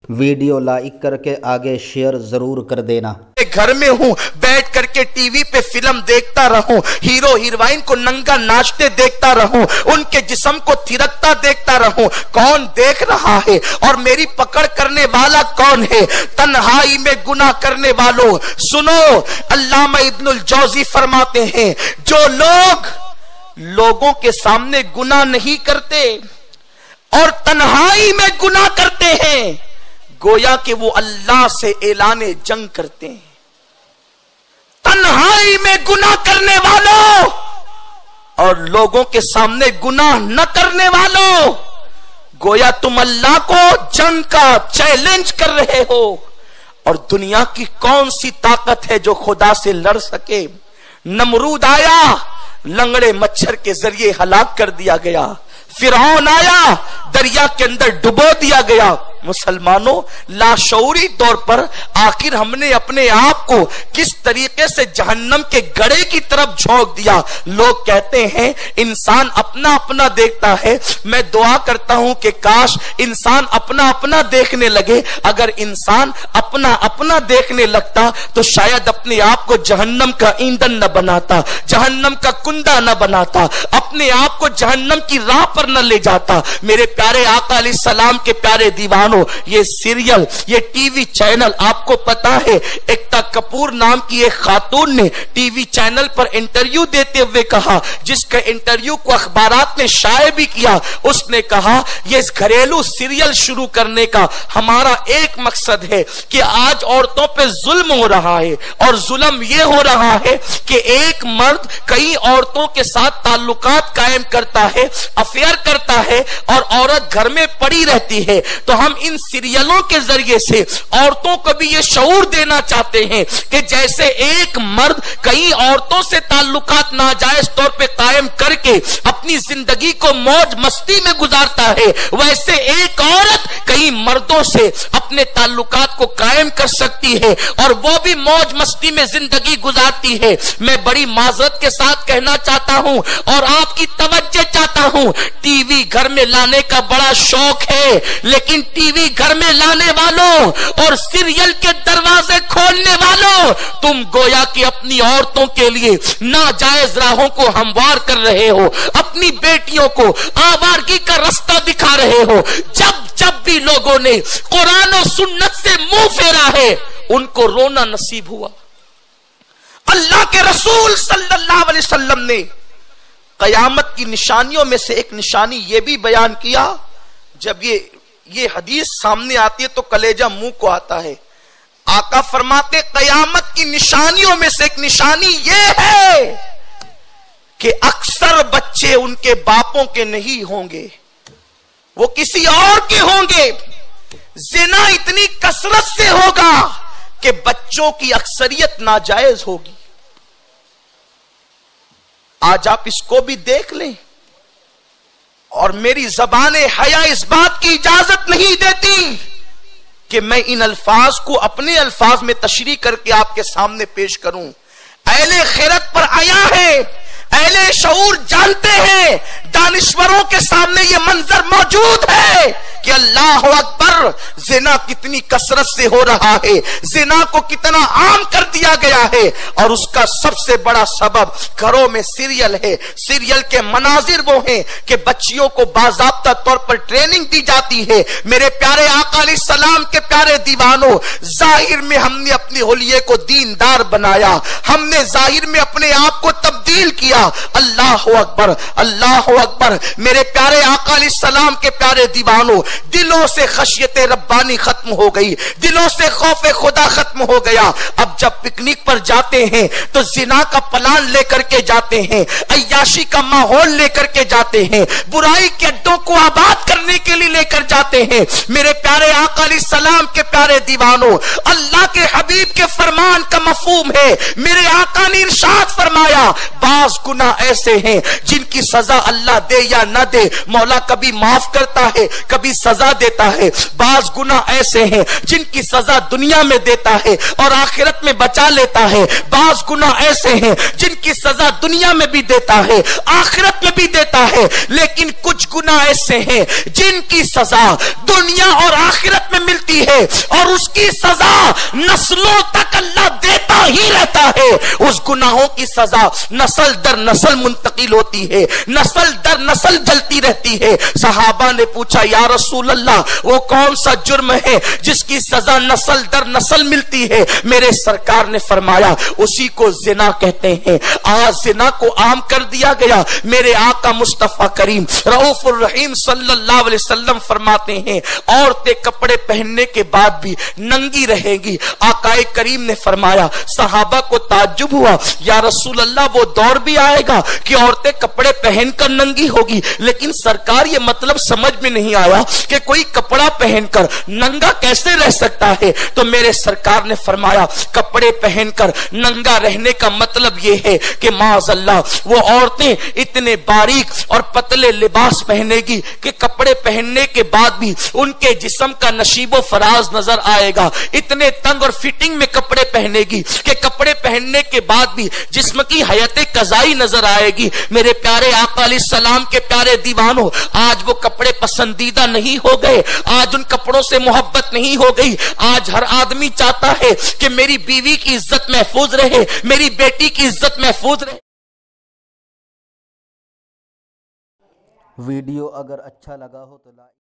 Video like करके आगे share जरूर कर देना। घर में हूँ, बैठ करके टीवी पे फिल्म देखता रहूं, हीरो हीरोइन को नंगा नाचते देखता रहूं, उनके जिस्म को थिरकता देखता रहूं, कौन देख रहा है और मेरी पकड़ करने वाला कौन है? तन्हाई में गुनाह करने वालों सुनो, अल्लामा इब्नुल जौजी फरमाते हैं, जो लोग लोगों के सामने गुनाह नहीं करते और तन्हाई में गुनाह करते हैं, गोया कि वो अल्लाह से ऐलाने जंग करते हैं। तन्हाई में गुनाह करने वालों और लोगों के सामने गुनाह न करने वालों, गोया तुम अल्लाह को जंग का चैलेंज कर रहे हो। और दुनिया की कौन सी ताकत है जो खुदा से लड़ सके? नमरूद आया, लंगड़े मच्छर के जरिए हलाक कर दिया गया। फिरौन आया, दरिया के अंदर डुबो दिया गया। मुसलमानों, लाशऊरी तौर पर आखिर हमने अपने आप को किस तरीके से जहन्नम के गड़े की तरफ झोंक दिया। लोग कहते हैं इंसान अपना अपना देखता है। मैं दुआ करता हूं कि काश इंसान अपना अपना देखने लगे। अगर इंसान अपना अपना देखने लगता तो शायद अपने आप को जहन्नम का ईंधन न बनाता, जहन्नम का कुंदा न बनाता, अपने आप को जहन्नम की राह पर न ले जाता। मेरे प्यारे आका अलैहिस्सलाम के प्यारे दीवानों, ये सीरियल, ये टीवी चैनल, आपको पता है एकता कपूर नाम की एक खातून ने टीवी चैनल पर इंटरव्यू देते हुए कहा, जिसका इंटरव्यू को अखबारात ने शाये भी किया, उसने कहा ये घरेलू सीरियल शुरू करने का हमारा एक मकसद है कि आज औरतों पे जुल्म हो रहा है और जुल्म ये हो रहा है कि एक मर्द कई औरतों के साथ ताल्लुकात कायम करता है, अफेयर करता है और औरत घर में पड़ी रहती है। तो हम इन सीरियलों के जरिए से औरतों को भी ये शऊर देना चाहते हैं कि जैसे एक मर्द कई औरतों से ताल्लुकात नाजायज तौर पे कायम करके अपनी जिंदगी को मौज मस्ती में गुजारता है, वैसे एक औरत कई मर्दों से अपने ताल्लुकात को कायम कर सकती है और वो भी मौज मस्ती में जिंदगी गुजारती है। मैं बड़ी माजरत के साथ कहना चाहता हूं और आपकी तवज्जो चाहता हूं, टीवी घर में लाने का बड़ा शौक है, लेकिन टीवी घर में लाने वालों और सीरियल के दरवाजे खोलने वालों, तुम गोया कि अपनी औरतों के लिए नाजायज राहों को हमवार कर रहे हो, अपनी बेटियों को आवारगी का रास्ता दिखा रहे हो। जब जब भी लोगों ने कुरान और सुन्नत से मुंह फेरा है, उनको रोना नसीब हुआ। अल्लाह के रसूल सल्लल्लाहु अलैहि वसल्लम ने कयामत की निशानियों में से एक निशानी यह भी बयान किया, जब ये हदीस सामने आती है तो कलेजा मुंह को आता है। आका फरमाते कयामत की निशानियों में से एक निशानी ये है कि अक्सर बच्चे उनके बापों के नहीं होंगे, वो किसी और के होंगे। जिना इतनी कसरत से होगा कि बच्चों की अक्सरियत नाजायज होगी। आज आप इसको भी देख लें और मेरी ज़बाने हया इस बात की इजाजत नहीं देती कि मैं इन अल्फाज को अपने अल्फाज में तशरीह करके आपके सामने पेश करूं। अहले खैरत पर आया है, अहले शऊर जानते हैं, दानिश्वरों के सामने ये मंजर मौजूद है कि अल्लाह अकबर, जिना कितनी कसरत से हो रहा है, जिना को कितना आम कर दिया गया है और उसका सबसे बड़ा सबब घरों में सीरियल है। सीरियल के मनाजिर वो हैं कि बच्चियों को बाज़ाब्ता तौर पर ट्रेनिंग दी जाती है। मेरे प्यारे आका अलैहिस्सलाम के प्यारे दीवानों, जाहिर में हमने अपने होलिये को दीनदार बनाया, हमने जाहिर में अपने आप को तब्दील किया। अल्लाह अकबर, अल्लाह अकबर। मेरे प्यारे आका अलैहिस्सलाम के प्यारे दीवानों, दिलों से खशियत रब्बानी खत्म हो गई, दिलों से खौफ खुदा खत्म हो गया। अब जब पिकनिक पर जाते हैं तो जिना का प्लान लेकर के जाते हैं, अय्याशी का माहौल लेकर के जाते हैं, बुराई के अड्डों को आबाद करने के लिए लेकर जाते हैं। मेरे प्यारे आका अलैहिस्सलाम के प्यारे दीवानों, अल्लाह के हबीब के फरमान का मफहूम है। मेरे आका ने इरशाद फरमाया, बाज गुनाह ऐसे हैं जिनकी सजा अल्लाह दे या न दे, मौला कभी माफ करता है, कभी सजा देता है। बाज गुनाह ऐसे हैं जिनकी सजा दुनिया में देता है और आखिरत में बचा लेता है। बाज गुनाह ऐसे हैं जिनकी सजा दुनिया में भी देता है, आखिरत में भी देता है। लेकिन कुछ गुनाह ऐसे हैं जिनकी सजा दुनिया और आखिरत में मिलती ہوتی ہے اور اس کی سزا نسلوں تک اللہ دیتا ہی رہتا ہے. اس گناہوں کی سزا نسل در نسل منتقل ہوتی ہے, نسل در نسل جلتی رہتی ہے. صحابہ نے پوچھا یا رسول اللہ وہ کون سا جرم ہے جس کی سزا نسل در نسل ملتی ہے؟ میرے سرکار نے فرمایا اسی کو زنا کہتے ہیں. آج زنا کو عام کر دیا گیا. میرے آقا مصطفیٰ کریم رؤوف الرحیم صلی اللہ علیہ وسلم فرماتے ہیں عورتیں کپڑے پہننے کے بعد بھی ننگی رہیں گی. آقا کریم نے فرمایا, صحابہ کو تعجب ہوا یا رسول اللہ وہ دور بھی آئے گا کہ عورتیں کپڑے پہن کر ننگی ہوگی, لیکن سرکار یہ مطلب سمجھ میں نہیں آیا کہ کوئی کپڑا پہن کر ننگا کیسے رہ سکتا ہے. تو میرے سرکار نے فرمایا کپڑے پہن کر ننگا رہنے کا مطلب یہ ہے کہ معاذ اللہ وہ عورتیں اتنے باریک اور پتلے لباس پہنے گی کہ کپڑے پہننے کے بعد بھی ان کے جسم کا نشیب و فراز نظر آئے گا. اتنے تنگ اور فٹنگ میں کپڑے پہنے گی کہ کپڑے پہننے کے بعد بھی جسم کی حیات قضائی نظر آئے گی. میرے پیارے آقا علیہ السلام کے پیارے دیوانوں, آج وہ کپڑے پسندیدہ نہیں ہو گئے, آج ان کپڑوں سے محبت نہیں ہو گئی. آج ہر آدمی چاہتا ہے کہ میری بیوی کی عزت محفوظ رہے, میری بیٹی کی عزت محفوظ رہے. ویڈیو اگر اچھا لگا ہو تو لائک